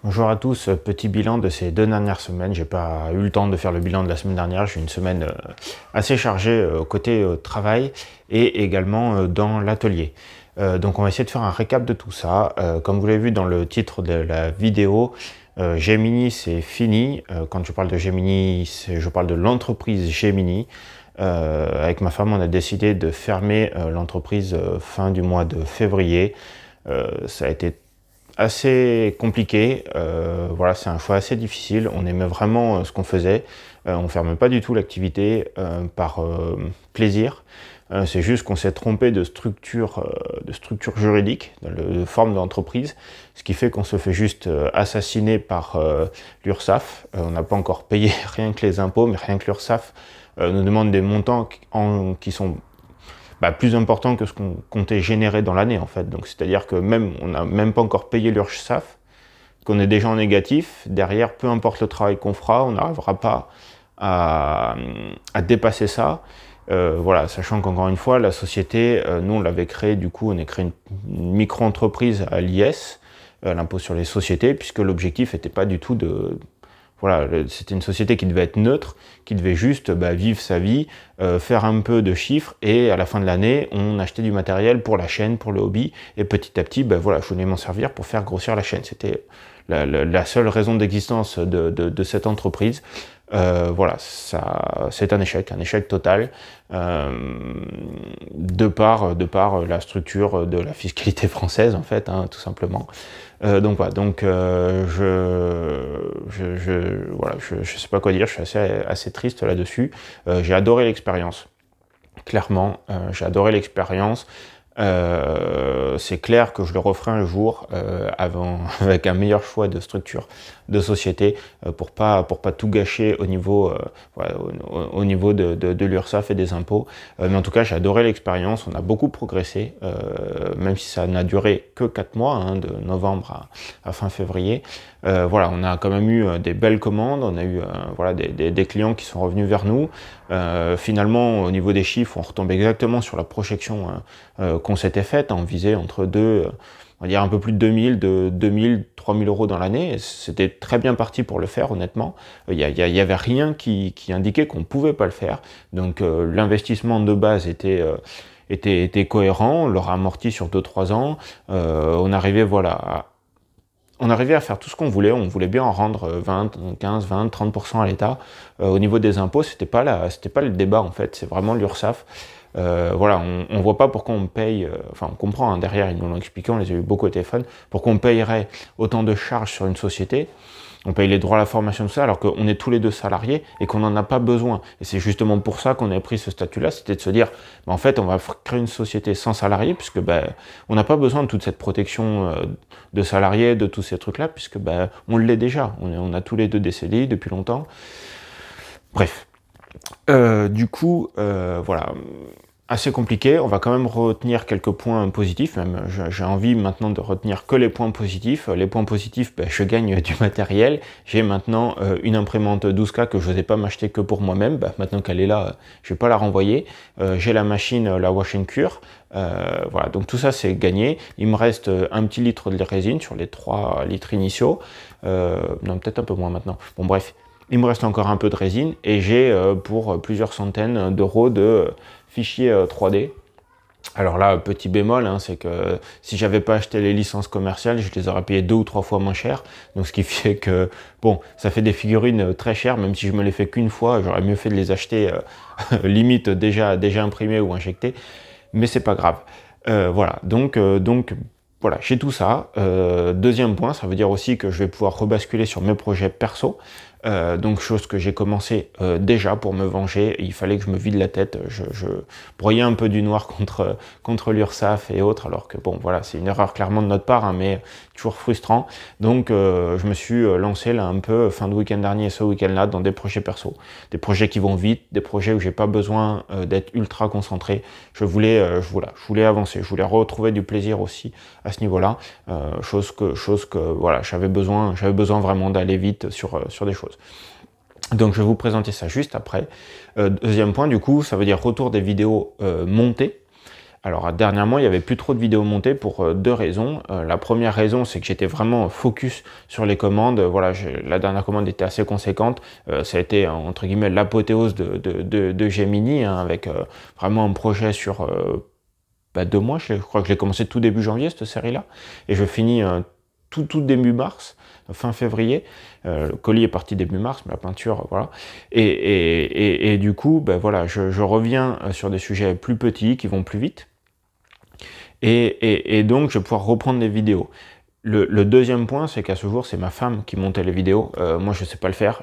Bonjour à tous, petit bilan de ces 2 dernières semaines. J'ai pas eu le temps de faire le bilan de la semaine dernière. J'ai eu une semaine assez chargée côté travail et également dans l'atelier. Donc on va essayer de faire un récap de tout ça. Comme vous l'avez vu dans le titre de la vidéo, Gemini c'est fini. Quand je parle de Gemini, je parle de l'entreprise Gemini. Avec ma femme, on a décidé de fermer l'entreprise fin du mois de février. Ça a été assez compliqué, voilà, c'est un choix assez difficile. On aimait vraiment ce qu'on faisait, on ferme pas du tout l'activité par plaisir. C'est juste qu'on s'est trompé de structure juridique, de forme d'entreprise, ce qui fait qu'on se fait juste assassiner par l'URSSAF. On n'a pas encore payé rien que les impôts, mais rien que l'URSSAF nous demande des montants qui sont plus important que ce qu'on comptait générer dans l'année en fait. Donc c'est-à-dire que même on n'a même pas encore payé l'URSSAF, qu'on est déjà en négatif. Derrière, peu importe le travail qu'on fera, on n'arrivera pas à dépasser ça. Voilà, sachant qu'encore une fois, la société, nous on l'avait créée, du coup on a créé une micro-entreprise à l'IS, l'impôt sur les sociétés, puisque l'objectif n'était pas du tout de... Voilà, c'était une société qui devait être neutre, qui devait juste vivre sa vie, faire un peu de chiffres, et à la fin de l'année, on achetait du matériel pour la chaîne, pour le hobby, et petit à petit, voilà, je voulais m'en servir pour faire grossir la chaîne. C'était la seule raison d'existence de cette entreprise. Voilà, c'est un échec total, de par la structure de la fiscalité française, en fait, hein, tout simplement. Donc voilà, voilà, je sais pas quoi dire, je suis assez triste là-dessus. J'ai adoré l'expérience, clairement, j'ai adoré l'expérience. C'est clair que je le referai un jour avec un meilleur choix de structure de société pour pas tout gâcher au niveau voilà, au niveau de l'URSSAF et des impôts, mais en tout cas j'ai adoré l'expérience. On a beaucoup progressé, même si ça n'a duré que 4 mois, hein, de novembre à fin février. Voilà, on a quand même eu des belles commandes, on a eu voilà, des clients qui sont revenus vers nous. Finalement, au niveau des chiffres, on retombe exactement sur la projection qu'on s'était faite. On visait entre on va dire un peu plus de 2000, 3000 euros dans l'année. C'était très bien parti pour le faire, honnêtement. Il y avait rien qui indiquait qu'on pouvait pas le faire. Donc l'investissement de base était cohérent, on l'aura amorti sur 2-3 ans. On arrivait, voilà, on arrivait à faire tout ce qu'on voulait. On voulait bien en rendre 15, 20, 30% à l'État. Au niveau des impôts, c'était pas le débat en fait. C'est vraiment l'URSSAF. Voilà, on voit pas pourquoi on paye, enfin on comprend, hein, derrière ils nous l'ont expliqué, on les a eu beaucoup au téléphone, pourquoi on payerait autant de charges sur une société. On paye les droits à la formation, tout ça, alors qu'on est tous les deux salariés et qu'on n'en a pas besoin. Et c'est justement pour ça qu'on a pris ce statut-là, c'était de se dire, en fait, on va créer une société sans salariés, puisque on n'a pas besoin de toute cette protection de salariés, de tous ces trucs-là, puisque on l'est déjà. On a tous les deux des CDI depuis longtemps. Bref. Du coup, voilà, assez compliqué. On va quand même retenir quelques points positifs, même j'ai envie maintenant de retenir que les points positifs. Les points positifs, je gagne du matériel. J'ai maintenant une imprimante 12K que je n'osais pas m'acheter que pour moi-même. Maintenant qu'elle est là, je vais pas la renvoyer. J'ai la machine, la wash and cure. Voilà, donc tout ça c'est gagné. Il me reste un petit litre de résine sur les 3 litres initiaux. Non, peut-être un peu moins maintenant. Bon, bref. Il me reste encore un peu de résine et j'ai pour plusieurs centaines d'euros de fichiers 3D. Alors là, petit bémol, hein, c'est que si j'avais pas acheté les licences commerciales, je les aurais payées 2 ou 3 fois moins cher. Donc ce qui fait que, bon, ça fait des figurines très chères, même si je me les fais qu'une fois, j'aurais mieux fait de les acheter limite déjà imprimées ou injectées. Mais c'est pas grave. Voilà, donc voilà, j'ai tout ça. Deuxième point, ça veut dire aussi que je vais pouvoir rebasculer sur mes projets perso. Donc chose que j'ai commencé déjà pour me venger. Il fallait que je me vide la tête. Je broyais un peu du noir contre l'URSSAF et autres, alors que bon voilà, c'est une erreur clairement de notre part, hein, mais toujours frustrant. Donc je me suis lancé là un peu fin de week-end dernier et ce week-end-là dans des projets perso, des projets qui vont vite, des projets où j'ai pas besoin d'être ultra concentré. Je voulais avancer, je voulais retrouver du plaisir aussi à ce niveau-là, chose que voilà, j'avais besoin vraiment d'aller vite sur des choses. Donc je vais vous présenter ça juste après. Deuxième point, du coup, ça veut dire retour des vidéos montées. Alors dernièrement, il n'y avait plus trop de vidéos montées pour deux raisons. La première raison, c'est que j'étais vraiment focus sur les commandes. Voilà, la dernière commande était assez conséquente. Ça a été entre guillemets l'apothéose de Gemini, hein, avec vraiment un projet sur 2 mois. Je crois que je l'ai commencé tout début janvier, cette série-là. Et je finis tout début mars, fin février. Le colis est parti début mars, mais la peinture, voilà. Et du coup, ben voilà, je reviens sur des sujets plus petits qui vont plus vite. Et donc, je vais pouvoir reprendre des vidéos. Le deuxième point, c'est qu'à ce jour, c'est ma femme qui montait les vidéos. Moi, je sais pas le faire.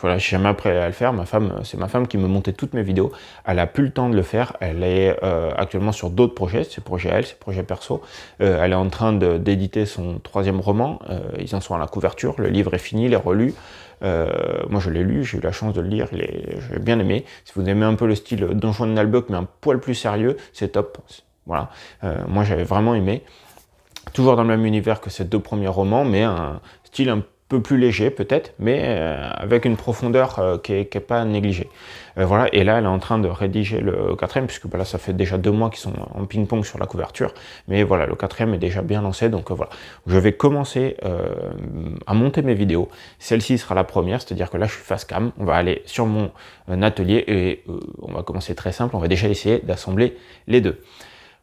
Voilà, j'ai jamais appris à le faire. C'est ma femme qui me montait toutes mes vidéos. Elle a plus le temps de le faire. Elle est actuellement sur d'autres projets, ses projets à elle, ses projets perso. Elle est en train d'éditer son 3e roman. Ils en sont à la couverture. Le livre est fini, il est relu. Moi, je l'ai lu, j'ai eu la chance de le lire. J'ai bien aimé. Si vous aimez un peu le style Donjon de Nalbuck, mais un poil plus sérieux, c'est top. Voilà. Moi, j'avais vraiment aimé. Toujours dans le même univers que ces 2 premiers romans, mais un style un peu plus léger peut-être, mais avec une profondeur qui est pas négligée. Voilà, et là elle est en train de rédiger le 4e, puisque là ça fait déjà 2 mois qu'ils sont en ping-pong sur la couverture, mais voilà, le 4e est déjà bien lancé, donc voilà. Je vais commencer à monter mes vidéos. Celle-ci sera la première, c'est-à-dire que là je suis face cam, on va aller sur mon atelier et on va commencer très simple, on va déjà essayer d'assembler les deux.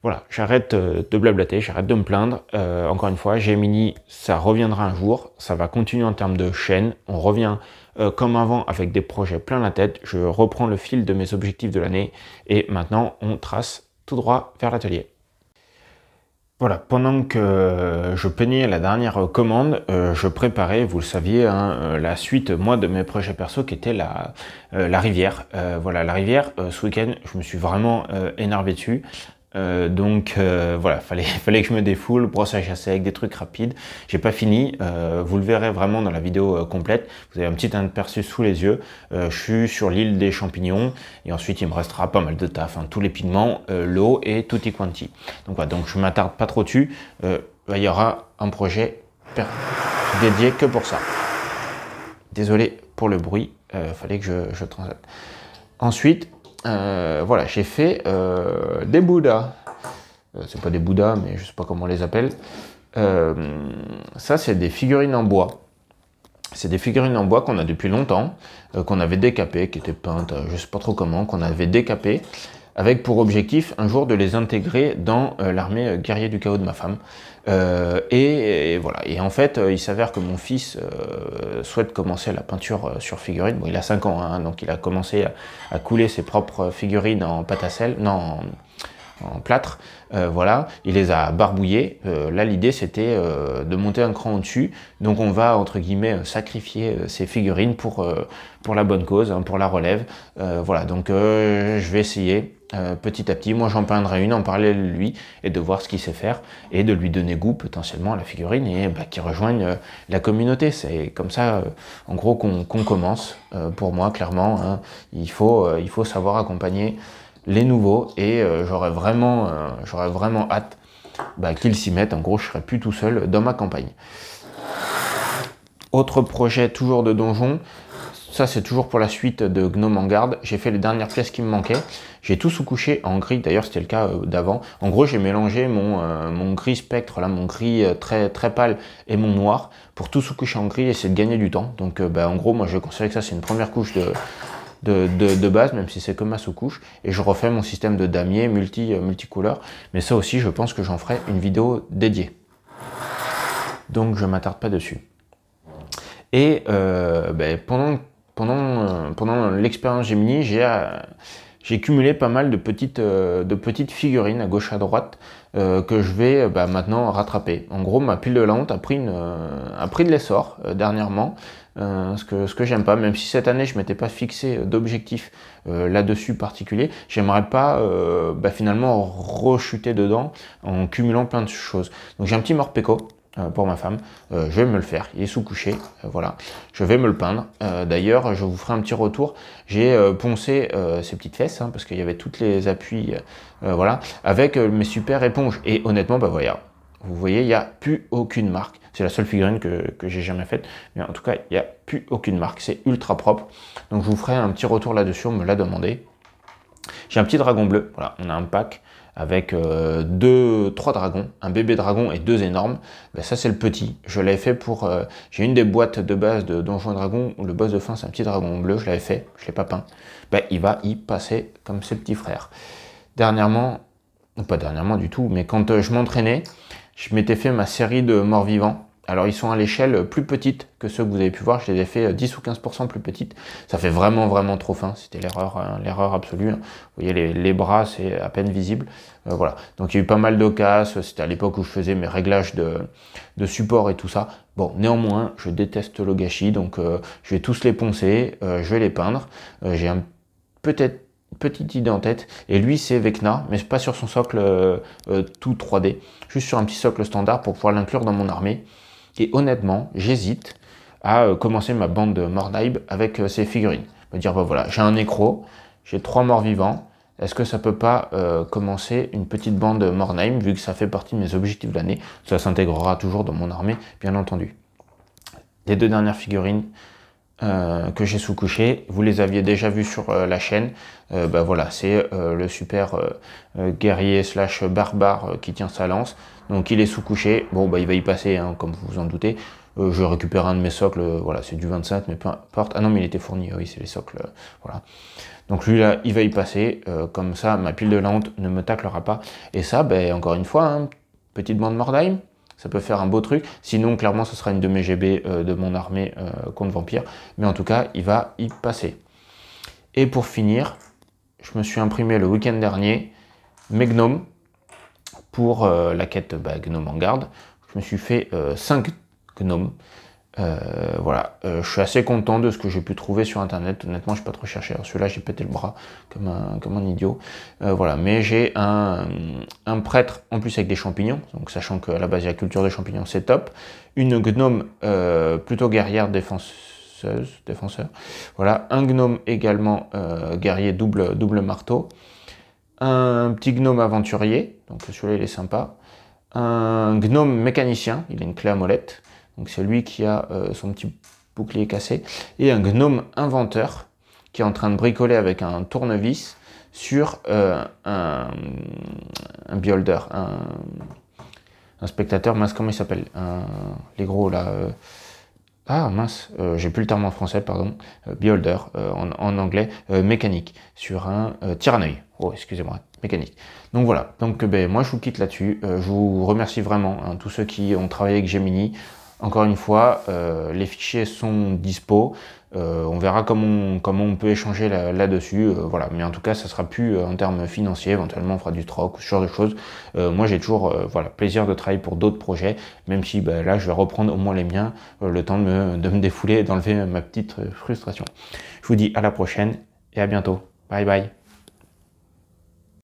Voilà, j'arrête de blablater, j'arrête de me plaindre. Encore une fois, Gemini, ça reviendra un jour, ça va continuer en termes de chaîne. On revient comme avant avec des projets plein la tête. Je reprends le fil de mes objectifs de l'année et maintenant on trace tout droit vers l'atelier. Voilà, pendant que je peignais la dernière commande, je préparais, vous le saviez, hein, la suite, moi, de mes projets perso qui était la rivière. Voilà, la rivière, ce week-end, je me suis vraiment énervé dessus. Voilà, fallait que je me défoule, brossage à sec, des trucs rapides. J'ai pas fini, vous le verrez vraiment dans la vidéo complète. Vous avez un petit aperçu sous les yeux. Je suis sur l'île des champignons et ensuite il me restera pas mal de taf, hein, tous les pigments, l'eau et tutti quanti. Donc voilà, donc je m'attarde pas trop dessus. Il y aura un projet dédié que pour ça. Désolé pour le bruit, fallait que je transite. Ensuite, voilà, j'ai fait des Bouddhas. C'est pas des Bouddhas, mais je sais pas comment on les appelle. Ça, c'est des figurines en bois. C'est des figurines en bois qu'on a depuis longtemps, qu'on avait décapées, qui étaient peintes, je sais pas trop comment, qu'on avait décapées, avec pour objectif un jour de les intégrer dans l'armée guerrier du chaos de ma femme. Et voilà. Et en fait, il s'avère que mon fils souhaite commencer la peinture sur figurines. Bon, il a 5 ans, hein, donc il a commencé à couler ses propres figurines en pâte à sel, non, en plâtre. Voilà, il les a barbouillées. Là, l'idée, c'était de monter un cran au-dessus. Donc, on va, entre guillemets, sacrifier ces figurines pour la bonne cause, hein, pour la relève. Voilà, donc je vais essayer petit à petit. Moi, j'en peindrai une en parallèle de lui et de voir ce qu'il sait faire et de lui donner goût potentiellement à la figurine et qu'il rejoigne la communauté. C'est comme ça, en gros, qu'on commence. Pour moi, clairement, hein, il faut s'accompagner les nouveaux et j'aurais vraiment hâte qu'ils s'y mettent. En gros, je serai plus tout seul dans ma campagne. Autre projet toujours de donjon, ça c'est toujours pour la suite de Gnome en garde. J'ai fait les dernières pièces qui me manquaient. J'ai tout sous-couché en gris, d'ailleurs c'était le cas d'avant. En gros, j'ai mélangé mon gris spectre, là, mon gris très pâle et mon noir pour tout sous-coucher en gris et c'est de gagner du temps. Donc en gros, moi je considère que ça c'est une première couche de base, même si c'est que ma sous-couche, et je refais mon système de damier multicouleur, mais ça aussi je pense que j'en ferai une vidéo dédiée. Donc je m'attarde pas dessus. Et pendant l'expérience Gemini, j'ai cumulé pas mal de petites figurines à gauche à droite que je vais maintenant rattraper. En gros, ma pile de la honte a pris de l'essor dernièrement, ce que j'aime pas, même si cette année je m'étais pas fixé d'objectif là-dessus particulier, j'aimerais pas finalement rechuter dedans en cumulant plein de choses. Donc j'ai un petit morpeko pour ma femme, je vais me le faire, il est sous-couché, voilà, je vais me le peindre. D'ailleurs, je vous ferai un petit retour, j'ai poncé ces petites fesses, hein, parce qu'il y avait toutes les appuis, voilà, avec mes super éponges, et honnêtement, voilà, vous voyez, il n'y a plus aucune marque, c'est la seule figurine que j'ai jamais faite, mais en tout cas, il n'y a plus aucune marque, c'est ultra propre, donc je vous ferai un petit retour là-dessus, on me l'a demandé. J'ai un petit dragon bleu, voilà, on a un pack, avec 3 dragons, un bébé dragon et 2 énormes. Ben ça c'est le petit. Je l'avais fait pour... j'ai une des boîtes de base de Donjons & Dragons où le boss de fin c'est un petit dragon bleu, je l'avais fait, je l'ai pas peint. Ben, il va y passer comme ses petits frères. Dernièrement, pas dernièrement du tout, mais quand je m'entraînais, je m'étais fait ma série de morts-vivants. Alors ils sont à l'échelle plus petite que ceux que vous avez pu voir, je les ai fait 10 ou 15% plus petites. Ça fait vraiment trop fin, c'était l'erreur absolue. Vous voyez les bras, c'est à peine visible. Voilà, donc il y a eu pas mal de casses, c'était à l'époque où je faisais mes réglages de support et tout ça. Bon, néanmoins, je déteste le gâchis, donc je vais tous les poncer, je vais les peindre. J'ai peut-être petite idée en tête, et lui c'est Vecna, mais pas sur son socle tout 3D, juste sur un petit socle standard pour pouvoir l'inclure dans mon armée. Et honnêtement, j'hésite à commencer ma bande de Mordheim avec ces figurines. Me dire, bah voilà, j'ai un nécro, j'ai 3 morts vivants, est-ce que ça peut pas commencer une petite bande Mordheim, vu que ça fait partie de mes objectifs de l'année. Ça s'intégrera toujours dans mon armée, bien entendu. Les 2 dernières figurines que j'ai sous-couché, vous les aviez déjà vus sur la chaîne. Bah voilà, c'est le super guerrier slash barbare qui tient sa lance. Donc il est sous-couché, bon bah il va y passer, hein, comme vous vous en doutez. Je récupère un de mes socles, voilà, c'est du 25, mais peu importe. Ah non, mais il était fourni, oui, c'est les socles, voilà. Donc lui là, il va y passer, comme ça, ma pile de la honte ne me taclera pas. Et ça, ben encore une fois, hein, petite bande Mordheim, ça peut faire un beau truc. Sinon, clairement, ce sera une de mes GB de mon armée contre vampire. Mais en tout cas, il va y passer. Et pour finir, je me suis imprimé le week-end dernier mes gnomes pour la quête gnome en garde. Je me suis fait 5 gnomes. Voilà, je suis assez content de ce que j'ai pu trouver sur internet. Honnêtement, je n'ai pas trop cherché. Celui-là, j'ai pété le bras comme un idiot. Voilà, mais j'ai un prêtre en plus avec des champignons. Donc, sachant qu'à la base, il y a culture de champignons, c'est top. Une gnome plutôt guerrière défenseur. Voilà, un gnome également guerrier double marteau. Un petit gnome aventurier. Donc, celui-là, il est sympa. Un gnome mécanicien. Il a une clé à molette. Donc c'est lui qui a son petit bouclier cassé. Et un gnome inventeur qui est en train de bricoler avec un tournevis sur un beholder, un spectateur, mince, comment il s'appelle, les gros là... ah mince, j'ai plus le terme en français, pardon, beholder en anglais, mécanique, sur un tir-à-œil. Oh, excusez-moi, mécanique. Donc voilà, donc ben, moi je vous quitte là-dessus. Je vous remercie vraiment, hein, tous ceux qui ont travaillé avec Gemini. Encore une fois, les fichiers sont dispo. On verra comment on peut échanger là-dessus. Voilà. Mais en tout cas, ça sera plus en termes financiers. Éventuellement, on fera du troc ou ce genre de choses. Moi, j'ai toujours voilà, plaisir de travailler pour d'autres projets, même si là, je vais reprendre au moins les miens, le temps de me défouler et d'enlever ma petite frustration. Je vous dis à la prochaine et à bientôt. Bye bye.